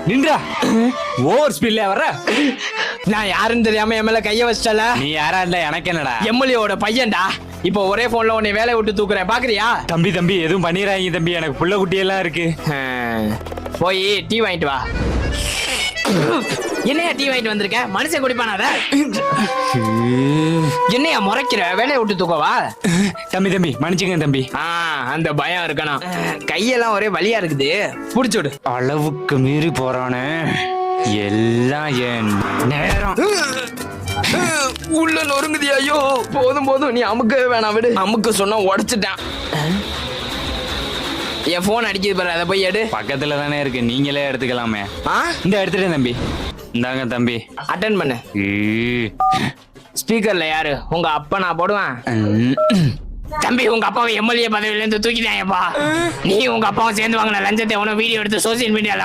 நின்றா ஓவர் ஸ்பீட்ல வர்ற. நான் யாருன்னு தெரியாம என் மேல கைய வச்சிட்டல. நீ யாரா இருந்தா எனக்கு என்னடா? எம்எல்ஏவோட பையன்டா. இப்போ ஒரே போன்ல உன்னை வேலையை விட்டு தூக்குறேன், பாக்குறியா? தம்பி தம்பி எதுவும் பண்ணிடாதீங்க தம்பி, எனக்கு புள்ள குட்டி எல்லாம் இருக்கு. போய் டீ வாங்கிட்டு வா. என்னையா டீ வாங்கிட்டு வந்திருக்க? மனுஷன் குடிப்பானாத. என்னையா முறைக்கிற? வேலையை விட்டு தூக்கவா? தம்பி தம்பி மன்னிச்சுங்க தம்பி. அந்த பயம் இருக்கணும். கையெல்லாம் ஒரே வலியா இருக்குது, புடிச்சுடு. அளவுக்கு மீறி போறானே, எல்லாம் என் நேரம். உள்ள நொறுங்குதி. ஐயோ போதும் போதும், நீ அமுக்கவே வேணாம், விடு. அமுக்க சொன்னா உடைச்சிட்டேன். என் போன் அடிக்குது பாரு, அதை போய் எடு. பக்கத்துல தானே இருக்கு, நீங்களே எடுத்துக்கலாமே. இந்த எடுத்துட்டேன் தம்பி. இந்தாங்க தம்பி, அட்டென்ட் பண்ணு. ஸ்பீக்கர்ல யாரு? உங்க அப்பா. நான் போடுவேன். தம்பி, உங்க அப்பாவை எம்எல்ஏ பதவியில இருந்து தூக்கிட்டாங்கப்பா. நீ உங்க அப்பாவும் சேர்ந்து வாங்கின லஞ்சத்தை உன வீடியோ எடுத்து சோசியல் மீடியால